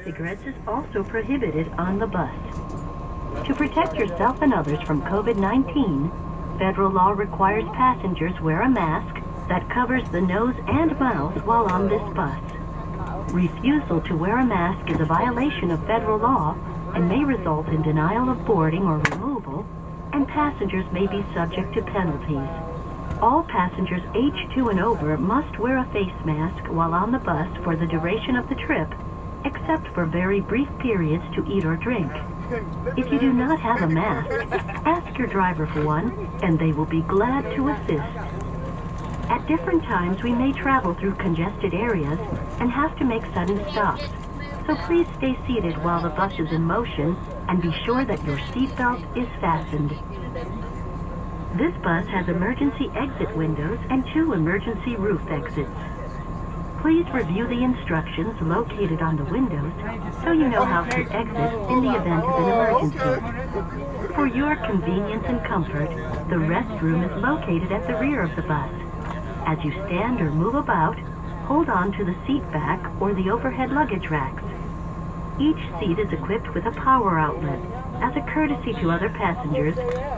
e-cigarettes is also prohibited on the bus. To protect yourself and others from COVID-19, federal law requires passengers wear a mask that covers the nose and mouth while on this bus. Refusal to wear a mask is a violation of federal law and may result in denial of boarding or removal, and passengers may be subject to penalties. All passengers age 2 and over must wear a face mask while on the bus for the duration of the trip, except for very brief periods to eat or drink. If you do not have a mask, ask your driver for one, and they will be glad to assist. At different times, we may travel through congested areas and have to make sudden stops, so please stay seated while the bus is in motion and be sure that your seatbelt is fastened. This bus has emergency exit windows and 2 emergency roof exits. Please review the instructions located on the windows so you know how to exit in the event of an emergency. For your convenience and comfort, the restroom is located at the rear of the bus. As you stand or move about, hold on to the seat back or the overhead luggage racks. Each seat is equipped with a power outlet. As a courtesy to other passengers,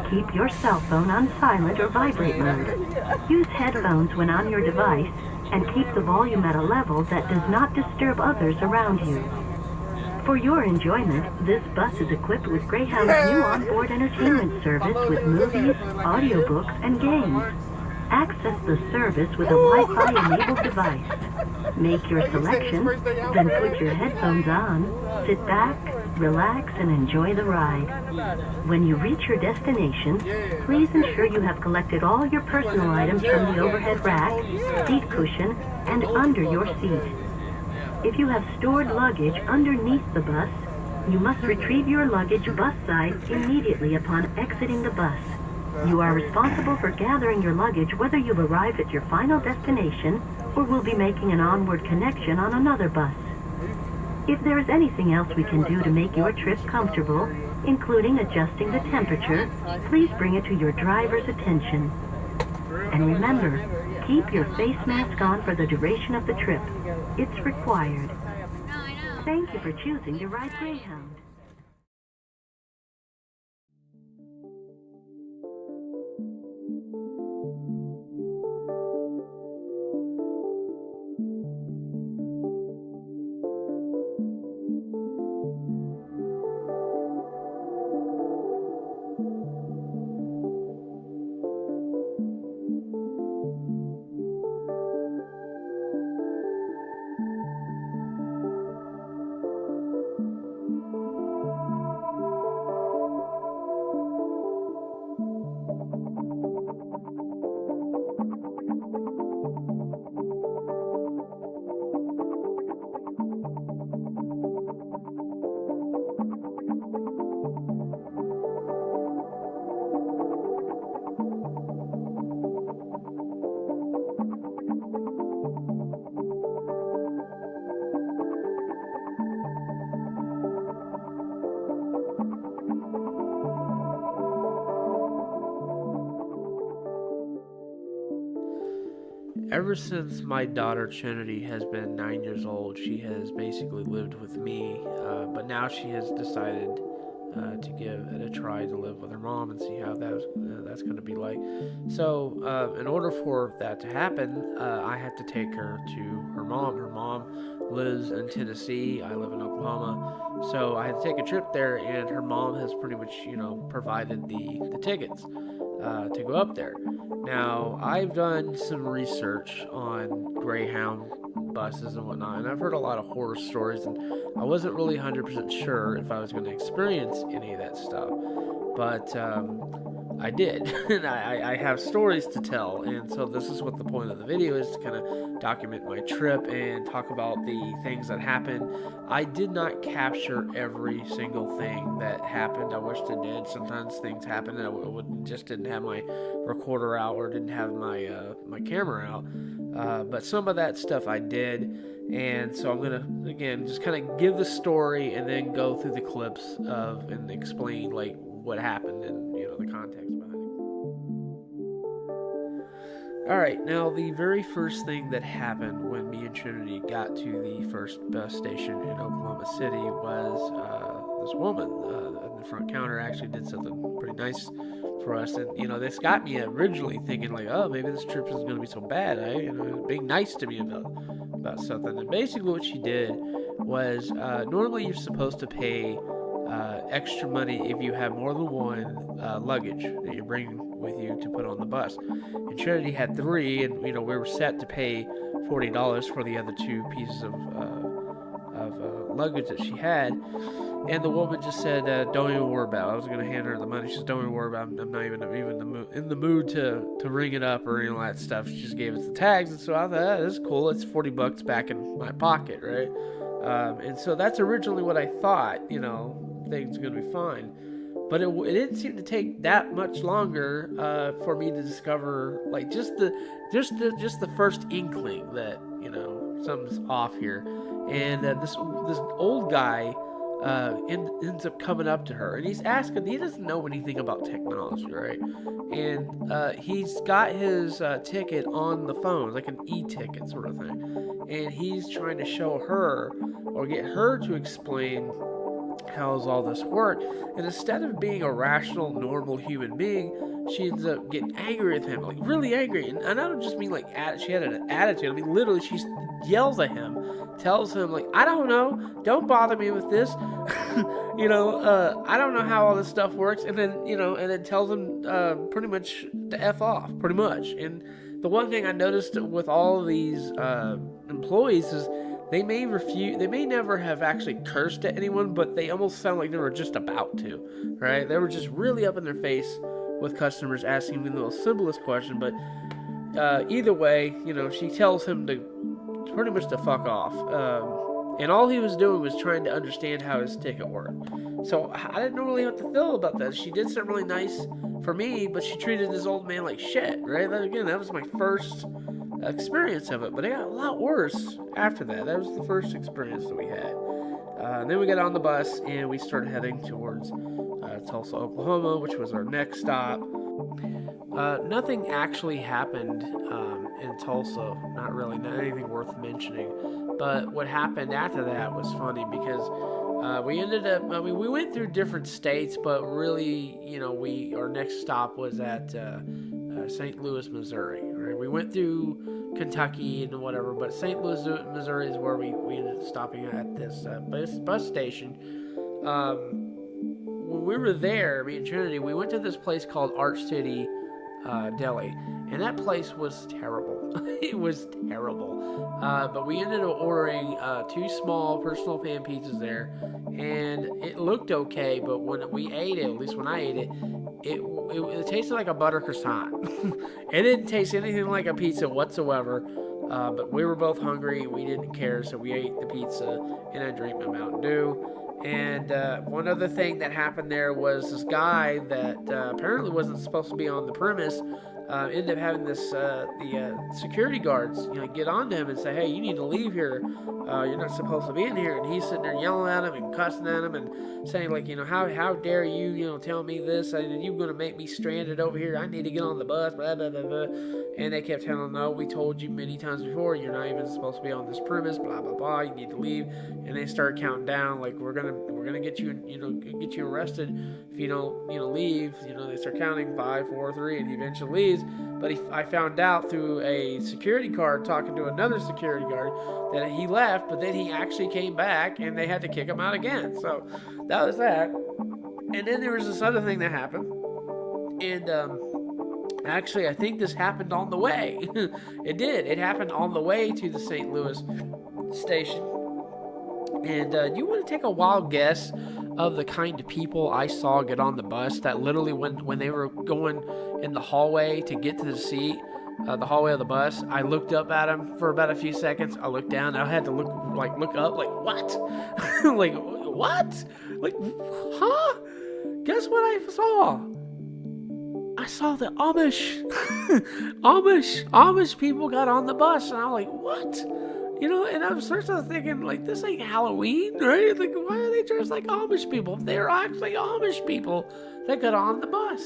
keep your cell phone on silent or vibrate mode. Use headphones when on your device and keep the volume at a level that does not disturb others around you. For your enjoyment, this bus is equipped with Greyhound's new onboard entertainment service with movies, audiobooks, and games. Access the service with a Wi-Fi enabled device. Make your selection, then put your headphones on, sit back, relax, and enjoy the ride. When you reach your destination, please ensure you have collected all your personal items from the overhead rack, seat cushion, and under your seat. If you have stored luggage underneath the bus, you must retrieve your luggage bus side immediately upon exiting the bus. You are responsible for gathering your luggage whether you've arrived at your final destination or will be making an onward connection on another bus. If there is anything else we can do to make your trip comfortable, including adjusting the temperature, please bring it to your driver's attention. And remember, keep your face mask on for the duration of the trip. It's required. Thank you for choosing to ride Greyhound. Ever since my daughter Trinity has been 9 years old, she has basically lived with me, but now she has decided to give it a try to live with her mom and see how that's going to be like. So in order for that to happen, I have to take her to her mom. Her mom lives in Tennessee. I live in Oklahoma. So I had to take a trip there, and her mom has pretty much, provided the tickets to go up there. Now, I've done some research on Greyhound buses and whatnot, and I've heard a lot of horror stories, and I wasn't really 100% sure if I was going to experience any of that stuff, but I did, and I have stories to tell, and so this is what the point of the video is, to kind of document my trip and talk about the things that happened. I did not capture every single thing that happened. I wish I did. Sometimes things happen and I just didn't have my recorder out or didn't have my camera out, but some of that stuff I did, and so I'm gonna again just kind of give the story and then go through the clips and explain what happened and the context behind it. Alright, now the very first thing that happened when me and Trinity got to the first bus station in Oklahoma City was this woman at the front counter actually did something pretty nice for us. And, this got me originally thinking, like, oh, maybe this trip isn't going to be so bad, being nice to me about something. And basically what she did was, normally you're supposed to pay extra money if you have more than one luggage that you're bringing with you to put on the bus. And Trinity had 3, and we were set to pay $40 for the other 2 pieces of luggage that she had. And the woman just said, "Don't even worry about it." I was going to hand her the money. She said, "Don't even worry about it. I'm not even in the mood to ring it up or any of that stuff." She just gave us the tags, and so I thought, "This is cool. It's $40 back in my pocket, right?" And so that's originally what I thought. Things are going to be fine. But it didn't seem to take that much longer for me to discover, like, just the first inkling that something's off here. And this old guy ends up coming up to her, and he's asking. He doesn't know anything about technology, right? And he's got his ticket on the phone, like an e-ticket sort of thing, and he's trying to show her or get her to explain how does all this work. And instead of being a rational, normal human being, she ends up getting angry with him, like really angry. And I don't just mean like she had an attitude. I mean literally, she yells at him, tells him like, "I don't know, don't bother me with this." I don't know how all this stuff works. And then and then tells him pretty much to F off, pretty much. And the one thing I noticed with all of these employees is they may never have actually cursed at anyone, but they almost sound like they were just about to, right? They were just really up in their face with customers asking them the most simplest question. But either way, she tells him to pretty much to fuck off. And all he was doing was trying to understand how his ticket worked. So I didn't know really what to feel about that. She did something really nice for me, but she treated this old man like shit, right? That was my first experience of it, but it got a lot worse after that. That was the first experience that we had. Then we got on the bus and we started heading towards Tulsa, Oklahoma, which was our next stop. Nothing actually happened in Tulsa, not anything worth mentioning. But what happened after that was funny because we ended up, we went through different states, but really, our next stop was at St. Louis, Missouri. Right? We went through Kentucky and whatever, but St. Louis, Missouri is where we ended up stopping at this bus station. When we were there, me and Trinity, we went to this place called Arch City Deli, and that place was terrible. It was terrible. But we ended up ordering 2 small personal pan pizzas there, and it looked okay, but when we ate it, at least when I ate it, it tasted like a butter croissant. It didn't taste anything like a pizza whatsoever. But we were both hungry and we didn't care, so we ate the pizza and I drank my Mountain Dew. And one other thing that happened there was this guy that apparently wasn't supposed to be on the premise ended up having the security guards get on to him and say, "Hey, you need to leave here. You're not supposed to be in here." And he's sitting there yelling at him and cussing at him and saying like, how dare you, tell me this? And you're going to make me stranded over here. I need to get on the bus, blah, blah, blah, blah. And they kept telling him, "No, we told you many times before, you're not even supposed to be on this premise, blah, blah, blah. You need to leave." And they started counting down, like, we're gonna get you, get you arrested if you don't, leave. They start counting 5, 4, 3, and he eventually leaves. But I found out through a security guard talking to another security guard that he left, but then he actually came back and they had to kick him out again. So that was that. And then there was this other thing that happened. And actually, I think this happened on the way. It did. It happened on the way to the St. Louis station. And you want to take a wild guess of the kind of people I saw get on the bus that literally when they were going in the hallway to get to the seat, the hallway of the bus, I looked up at them for about a few seconds. I looked down. I had to look up, like, what? Like, what? Like, huh? Guess what I saw? I saw the Amish people got on the bus, and I'm like, what? And I was sort of thinking, like, this ain't Halloween, right? Like, why are they dressed like Amish people? They're actually Amish people that got on the bus.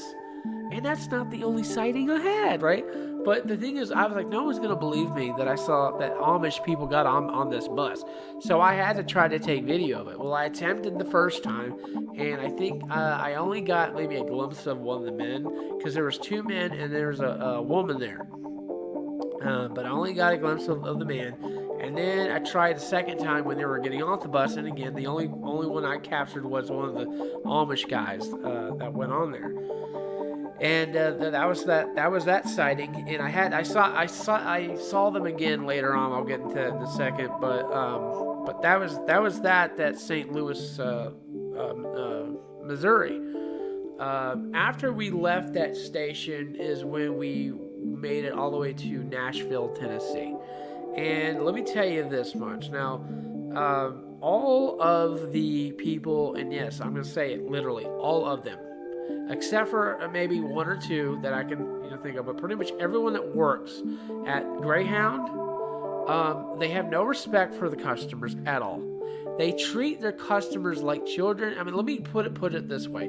And that's not the only sighting I had, right? But the thing is, I was like, no one's gonna believe me that I saw that Amish people got on this bus. So I had to try to take video of it. Well, I attempted the first time, and I think I only got maybe a glimpse of one of the men, because there was 2 men and there was a woman there. But I only got a glimpse of the man. And then I tried the second time when they were getting off the bus, and again, the only one I captured was one of the Amish guys that went on there. And that was that sighting. And I saw them again later on. I'll get into that in a second. But that was that St. Louis, Missouri. After we left that station is when we made it all the way to Nashville, Tennessee. And let me tell you this much. Now, all of the people, and yes, I'm going to say it literally, all of them, except for maybe 1 or 2 that I can think of, but pretty much everyone that works at Greyhound, they have no respect for the customers at all. They treat their customers like children. I mean, let me put it this way.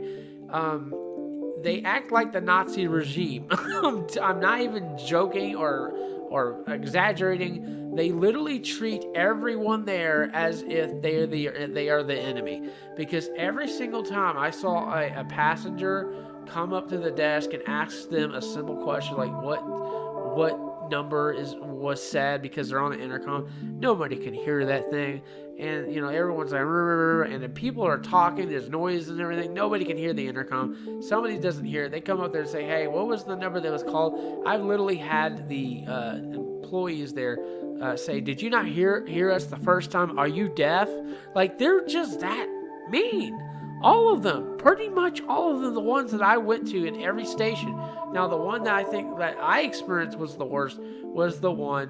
They act like the Nazi regime. I'm not even joking or exaggerating. They literally treat everyone there as if they are the enemy. Because every single time I saw a passenger come up to the desk and ask them a simple question like what number was said, because they're on the intercom, nobody can hear that thing. And everyone's like, and the people are talking, there's noise and everything, nobody can hear the intercom. Somebody doesn't hear it, they come up there and say, hey, what was the number that was called? I've literally had the employees there say, did you not hear us the first time? Are you deaf? Like, they're just that mean. All of them, pretty much all of them, the ones that I went to in every station. Now, the one that I think that I experienced was the worst was the one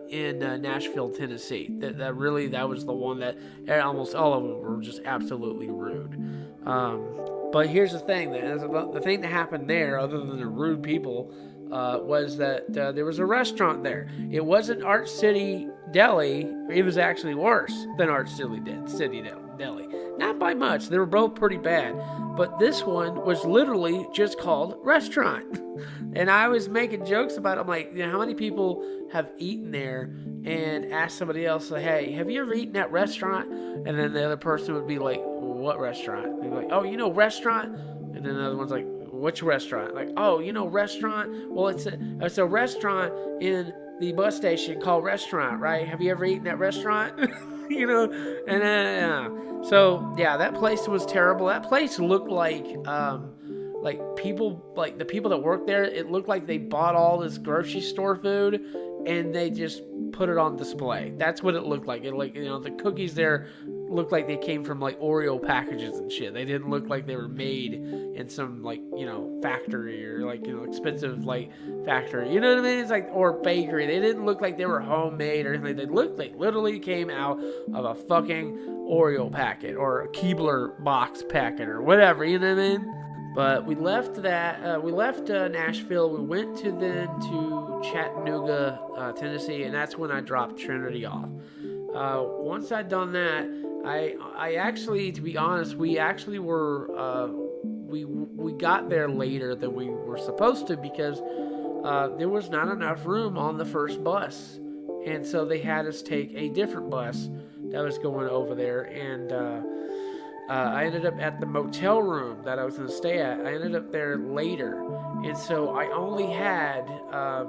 in Nashville, Tennessee. That was the one that almost all of them were just absolutely rude. But here's the thing: the thing that happened there, other than the rude people, was that there was a restaurant there. It wasn't Art City Deli. It was actually worse than Art City Deli. Not by much. They were both pretty bad. But this one was literally just called restaurant. And I was making jokes about it. I'm like, how many people have eaten there and asked somebody else, like, hey, have you ever eaten at restaurant? And then the other person would be like, what restaurant? They'd be like, oh, restaurant? And then the other one's like, which restaurant? Like, oh, restaurant? Well, it's a restaurant in the bus station called Restaurant, right? Have you ever eaten at restaurant? And then, so yeah, that place was terrible. That place looked like people, like the people that work there, it looked like they bought all this grocery store food and they just put it on display. That's what it looked like. The cookies there looked like they came from like Oreo packages and shit. They didn't look like they were made in some factory or expensive factory. You know what I mean? It's like, or bakery. They didn't look like they were homemade or anything. They looked like literally came out of a fucking Oreo packet or a Keebler box packet or whatever. You know what I mean? But we left Nashville. We went to Chattanooga, Tennessee, and that's when I dropped Trinity off. Once I'd done that, I actually, to be honest, we actually were we got there later than we were supposed to, because there was not enough room on the first bus, and so they had us take a different bus that was going over there, and I ended up at the motel room that I was going to stay at. I ended up there later, and so I only had I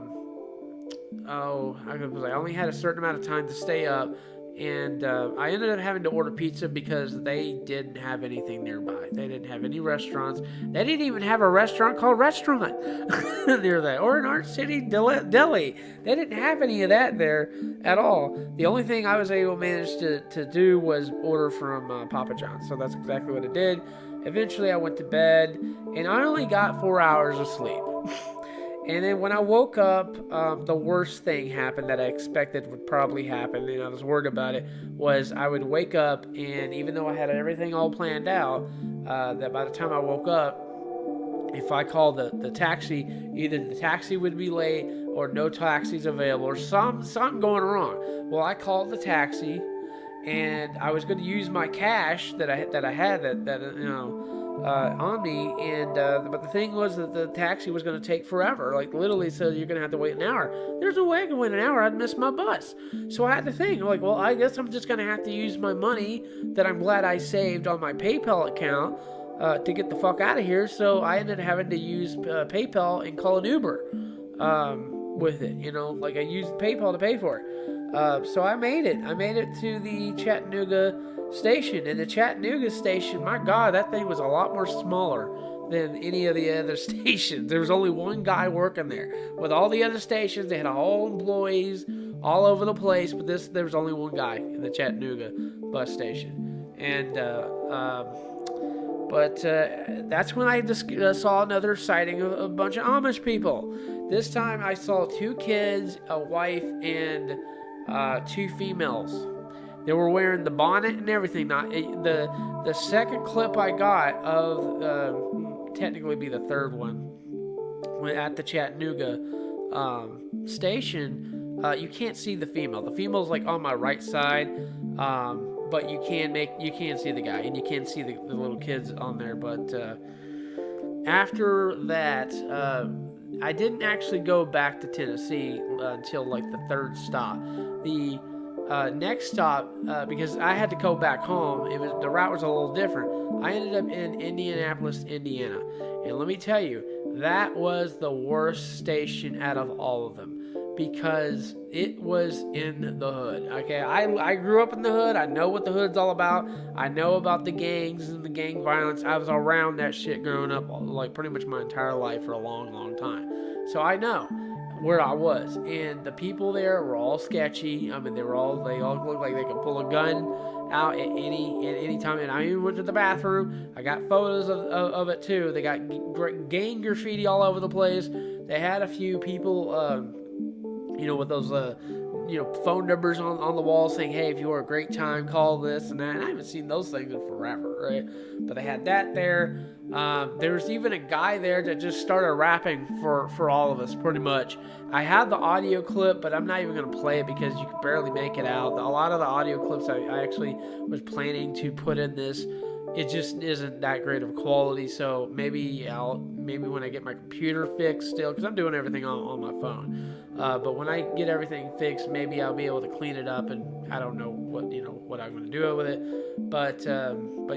only had a certain amount of time to stay up, and I ended up having to order pizza because they didn't have anything nearby. They didn't have any restaurants. They didn't even have a restaurant called Restaurant near that, or an Art City Deli. They didn't have any of that there at all. The only thing I was able to manage to do was order from Papa John's. So that's exactly what I did. Eventually I went to bed, and I only got 4 hours of sleep. And then when I woke up, the worst thing happened that I expected would probably happen, and I was worried about it, was I would wake up, and even though I had everything all planned out, that by the time I woke up, if I called the taxi, either the taxi would be late or no taxis available or something going wrong. Well, I called the taxi, and I was going to use my cash that I had on me, and but the thing was that the taxi was going to take forever. Like, literally said you're going to have to wait an hour. There's no way I can wait an hour. I'd miss my bus. So I had to think, like, well, I guess I'm just going to have to use my money that I'm glad I saved on my PayPal account to get the fuck out of here. So I ended up having to use PayPal and call an Uber with it. You know, like, I used PayPal to pay for it. So I made it. I made it to the Chattanooga station. And the Chattanooga station, my God, that thing was a lot more smaller than any of the other stations. There was only one guy working there. With all the other stations, they had all employees all over the place, but there was only one guy in the Chattanooga bus station. And that's when I just saw another sighting of a bunch of Amish people. This time I saw 2 kids, a wife, and 2 females. They were wearing the bonnet and everything. Now, the second clip I got of, technically be the third one, at the Chattanooga station, you can't see the female. The female's like on my right side, but you can see the guy, and you can see the little kids on there. But after that, I didn't actually go back to Tennessee until like the 3rd stop. The next stop, because I had to go back home, the route was a little different. I ended up in Indianapolis, Indiana, and let me tell you, that was the worst station out of all of them, because it was in the hood. Okay, I grew up in the hood. I know what the hood's all about. I know about the gangs and the gang violence. I was around that shit growing up, like, pretty much my entire life for a long, long time. So I know where I was, and the people there were all sketchy. I mean, they all looked like they could pull a gun out at any time. And I even went to the bathroom. I got photos of it too. They got gang graffiti all over the place. They had a few people, with those phone numbers on the wall saying, hey, if you were a great time, call this and that. And I haven't seen those things in forever, right? But they had that there. There was even a guy there that just started rapping for all of us, pretty much. I have the audio clip, but I'm not even going to play it because you can barely make it out. A lot of the audio clips I actually was planning to put in this, it just isn't that great of quality. So maybe when I get my computer fixed still, because I'm doing everything on my phone. But when I get everything fixed, maybe I'll be able to clean it up, and I don't know what I'm going to do with it. But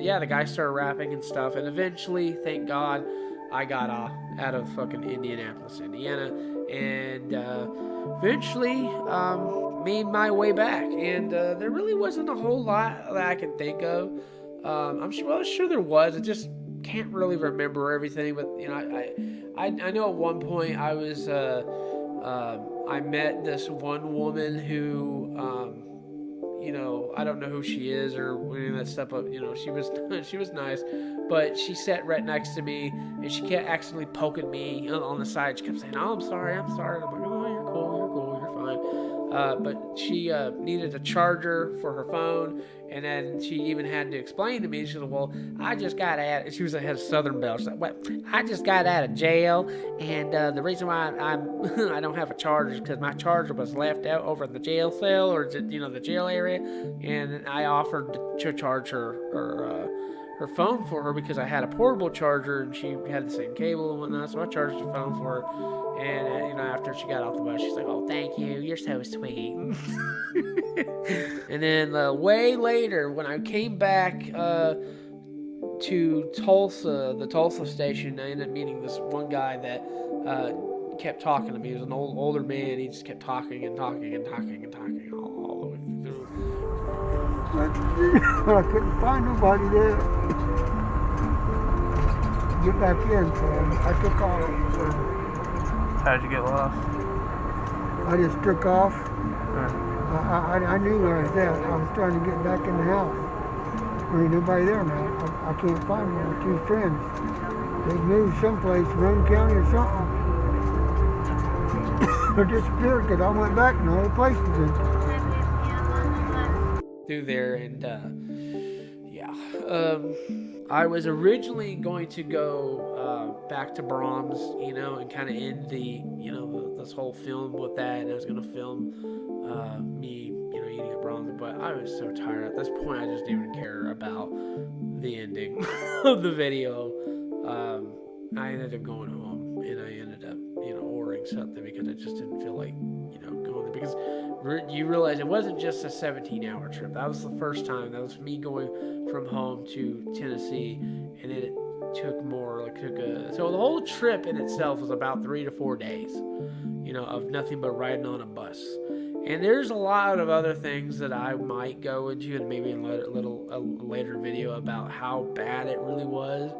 yeah, the guy started rapping and stuff, and eventually, thank God, I got out of fucking Indianapolis, Indiana, and eventually made my way back. And there really wasn't a whole lot that I can think of. I'm sure there was. I just can't really remember everything. But I know at one point I was I met this one woman who I don't know who she is or any of that stuff. But she was nice, but she sat right next to me and she kept accidentally poking me on the side. She kept saying, "Oh, I'm sorry." I'm like, "Oh, you're cool, you're fine." But she needed a charger for her phone, and then she even had to explain to me. She said, "Well, I just got out." She had a Southern belle. She's like, "Well, I just got out of jail, and the reason why I don't have a charger is because my charger was left out over in the jail cell or the jail area, and I offered to charge her phone for her because I had a portable charger and she had the same cable and whatnot, so I charged her phone for her. And after she got off the bus, she's like, "Oh, thank you, you're so sweet." And then way later, when I came back to Tulsa, the Tulsa station, I ended up meeting this one guy that kept talking to me. He was an older man. He just kept talking and talking and talking and talking all the way through. I couldn't find nobody there. Get back in, so I took off. So How'd you get lost? I just took off. I knew where I was at. I was trying to get back in the house. There ain't nobody there now. I can't find my 2 friends. They moved someplace, Roane County or something. They disappeared because I went back and all the places in. Through there, and I was originally going to go back to Brahms, and kind of end this whole film with that, and I was going to film me, eating at Brahms, but I was so tired. At this point, I just didn't even care about the ending of the video. I ended up going home, and I ended up, ordering something because I just didn't feel like, going there. Because you realize it wasn't just a 17-hour trip. That was the first time. That was me going from home to Tennessee, and it took more. So the whole trip in itself was about 3 to 4 days, of nothing but riding on a bus. And there's a lot of other things that I might go into, and maybe in a later video about how bad it really was.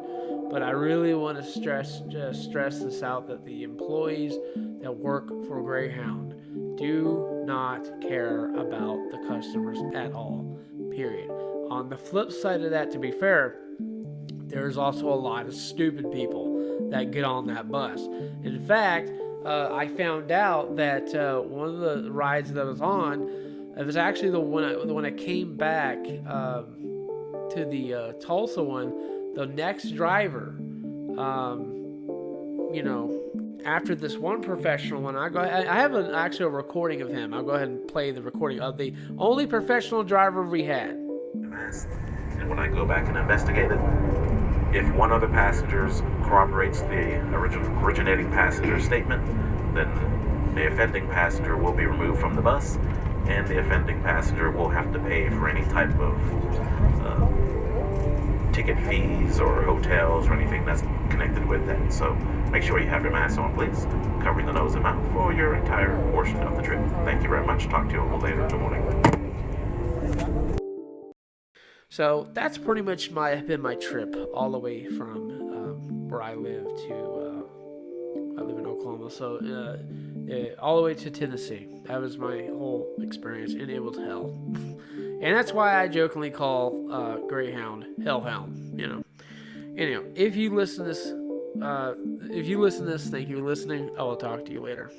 But I really want to stress this out, that the employees that work for Greyhound do not care about the customers at all, period. On the flip side of that, to be fair, there's also a lot of stupid people that get on that bus. In fact, I found out that one of the rides that I was on, it was actually the one I came back to the Tulsa one. The next driver, after this one professional one, I have actually a recording of him. I'll go ahead and play the recording of the only professional driver we had. And when I go back and investigate it, if one of the passengers corroborates the originating passenger statement, then the offending passenger will be removed from the bus, and the offending passenger will have to pay for any type of ticket fees or hotels or anything that's connected with that. So make sure you have your mask on, please, covering the nose and mouth for your entire portion of the trip. Thank you very much. Talk to you all later in the morning. So that's pretty much been my trip all the way from where I live to I live in Oklahoma, so all the way to Tennessee. That was my whole experience, and it was hell. And that's why I jokingly call Greyhound Hellhound. Anyhow, if you listen to this, thank you for listening. I will talk to you later.